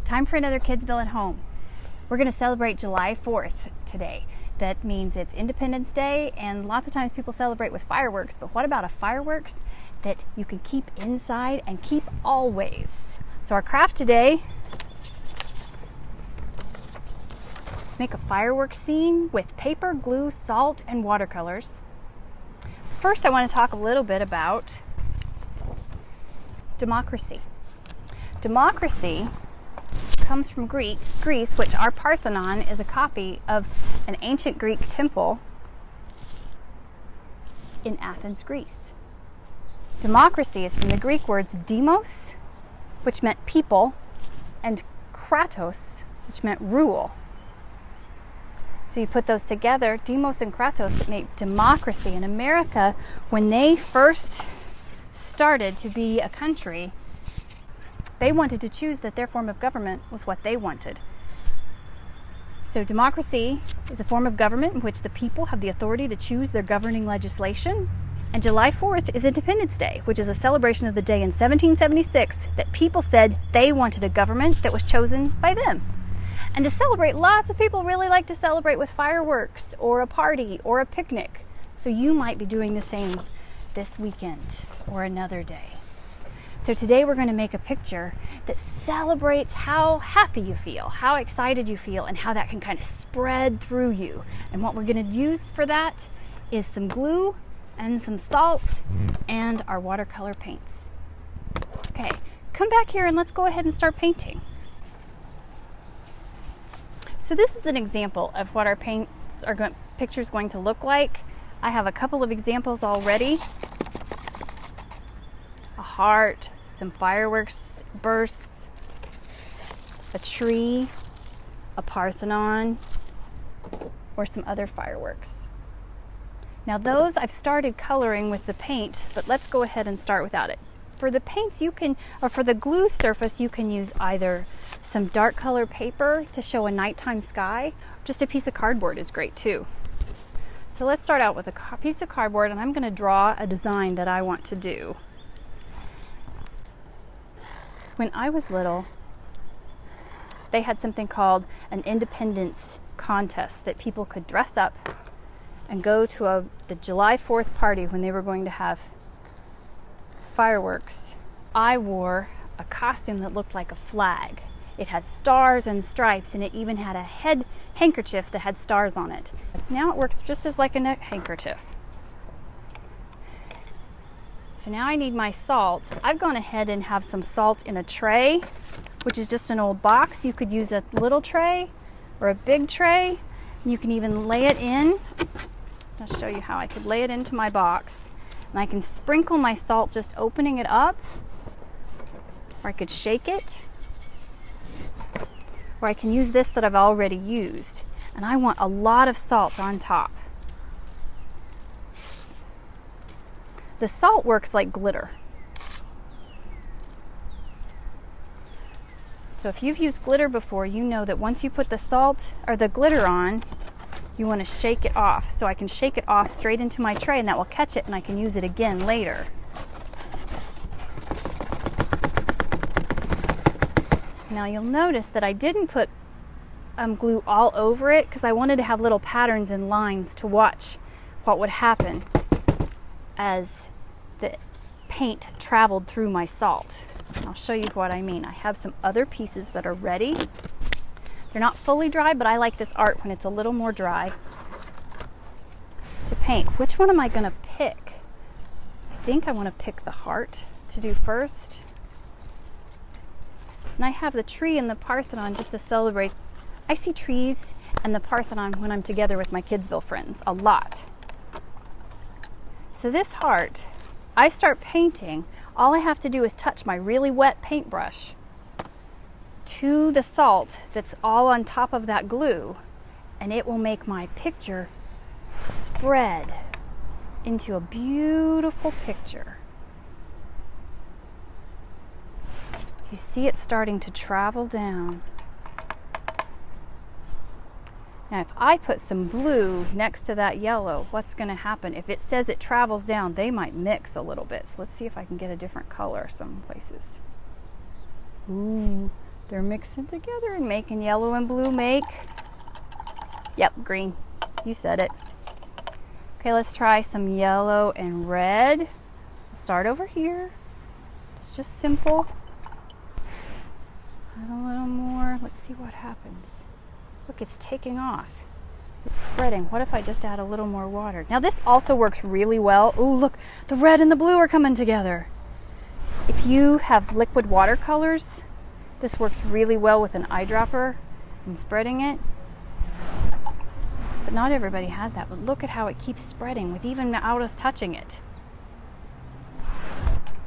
Time for another Kidsville at home. We're going to celebrate July 4th today. That means it's Independence Day, and lots of times people celebrate with fireworks, but what about a fireworks that you can keep inside and keep always? So our craft today is make a fireworks scene with paper, glue, salt, and watercolors. First, I want to talk a little bit about democracy. Democracy comes from Greece, which our Parthenon is a copy of an ancient Greek temple in Athens, Greece. Democracy is from the Greek words demos, which meant people, and kratos, which meant rule. So you put those together, demos and kratos, that make democracy. In America, when they first started to be a country, they wanted to choose that their form of government was what they wanted. So democracy is a form of government in which the people have the authority to choose their governing legislation. And July 4th is Independence Day, which is a celebration of the day in 1776 that people said they wanted a government that was chosen by them. And to celebrate, lots of people really like to celebrate with fireworks or a party or a picnic. So you might be doing the same this weekend or another day. So today we're going to make a picture that celebrates how happy you feel, how excited you feel, and how that can kind of spread through you. And what we're going to use for that is some glue and some salt and our watercolor paints. Okay, come back here and let's go ahead and start painting. So this is an example of what our picture's going to look like. I have a couple of examples already. A heart, some fireworks bursts, a tree, a Parthenon, or some other fireworks. Now those I've started coloring with the paint, but let's go ahead and start without it. For the paints for the glue surface, you can use either some dark color paper to show a nighttime sky. Just a piece of cardboard is great too. So let's start out with a piece of cardboard, and I'm going to draw a design that I want to do. When I was little, they had something called an independence contest that people could dress up and go to the July 4th party when they were going to have fireworks. I wore a costume that looked like a flag. It had stars and stripes, and it even had a head handkerchief that had stars on it. Now it works just as like a neck handkerchief. So now I need my salt. I've gone ahead and have some salt in a tray, which is just an old box. You could use a little tray or a big tray. You can even lay it in. I'll show you how I could lay it into my box. And I can sprinkle my salt just opening it up, or I could shake it, or I can use this that I've already used. And I want a lot of salt on top. The salt works like glitter. So if you've used glitter before, you know that once you put the salt or the glitter on, you want to shake it off. So I can shake it off straight into my tray, and that will catch it, and I can use it again later. Now you'll notice that I didn't put glue all over it because I wanted to have little patterns and lines to watch what would happen as the paint traveled through my salt. I'll show you what I mean. I have some other pieces that are ready. They're not fully dry, but I like this art when it's a little more dry to paint. Which one am I going to pick? I think I want to pick the heart to do first. And I have the tree and the Parthenon just to celebrate. I see trees and the Parthenon when I'm together with my Kidsville friends a lot. So this heart, I start painting. All I have to do is touch my really wet paintbrush to the salt that's all on top of that glue, and it will make my picture spread into a beautiful picture. You see it starting to travel down. Now if I put some blue next to that yellow, what's going to happen? If it says it travels down, they might mix a little bit. So let's see if I can get a different color some places. Ooh, They're mixing together and making yellow and blue make, yep, green. You said it. Okay, let's try some yellow and red. I'll start over here. It's just simple. Add a little more. Let's see what happens. Look, it's taking off. It's spreading. What if I just add a little more water? Now this also works really well. Oh, look, the red and the blue are coming together. If you have liquid watercolors, this works really well with an eyedropper and spreading it. But not everybody has that. But look at how it keeps spreading with even without us touching it.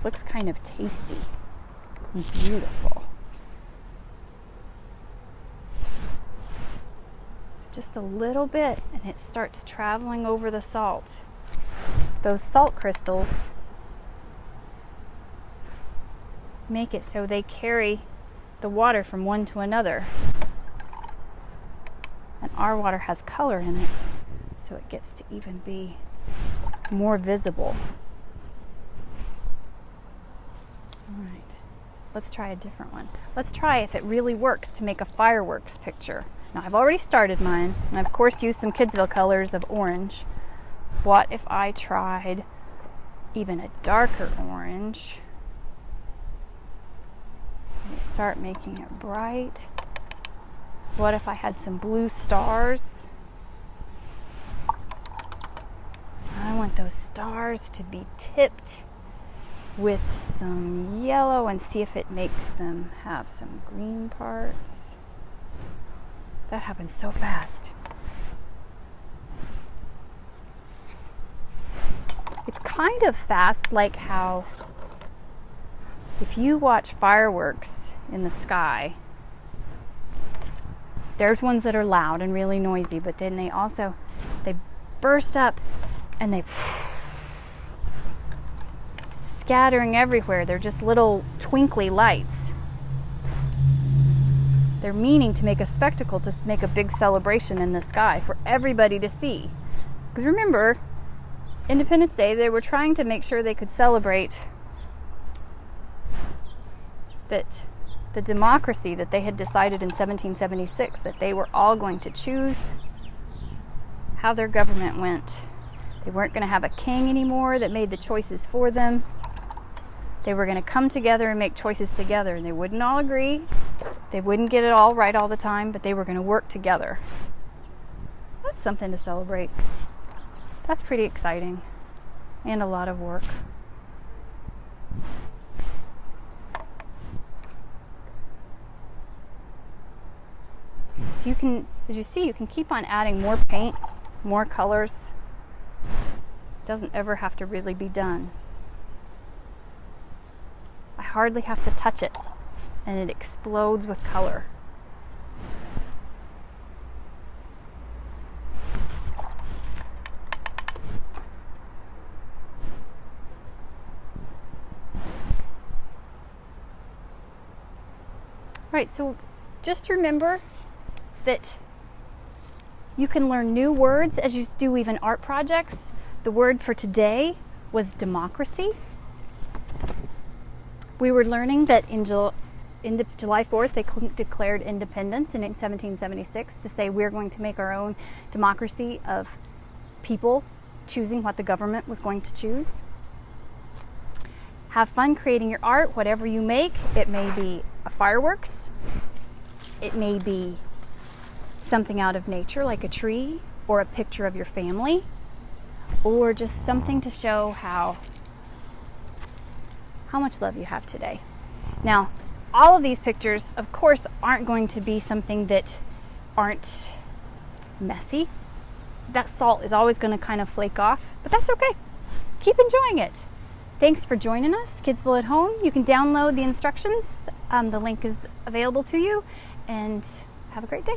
Looks kind of tasty and beautiful. So just a little bit and it starts traveling over the salt. Those salt crystals make it so they carry the water from one to another. And our water has color in it, so it gets to even be more visible. All right, let's try a different one. Let's try if it really works to make a fireworks picture. Now I've already started mine, and I of course used some Kidsville colors of orange. What if I tried even a darker orange? Start making it bright. What if I had some blue stars? I want those stars to be tipped with some yellow and see if it makes them have some green parts. That happens so fast. It's kind of fast like how if you watch fireworks in the sky, there's ones that are loud and really noisy, but then they burst up and they scattering everywhere. They're just little twinkly lights. They're meaning to make a spectacle, to make a big celebration in the sky for everybody to see. Because remember, Independence Day, they were trying to make sure they could celebrate that the democracy that they had decided in 1776, that they were all going to choose how their government went. They weren't going to have a king anymore that made the choices for them. They were going to come together and make choices together, and they wouldn't all agree. They wouldn't get it all right all the time, but they were going to work together. That's something to celebrate. That's pretty exciting and a lot of work. So you can, as you see, you can keep on adding more paint, more colors. It doesn't ever have to really be done. I hardly have to touch it, and it explodes with color. Right, so just remember that you can learn new words as you do even art projects. The word for today was democracy. We were learning that in July 4th, they declared independence in 1776 to say we're going to make our own democracy of people choosing what the government was going to choose. Have fun creating your art, whatever you make. It may be a fireworks. It may be something out of nature like a tree or a picture of your family, or just something to show how much love you have today. Now, all of these pictures, of course, aren't going to be something that aren't messy. That salt is always going to kind of flake off, but that's okay. Keep enjoying it. Thanks for joining us, Kidsville at Home. You can download the instructions. The link is available to you, and have a great day.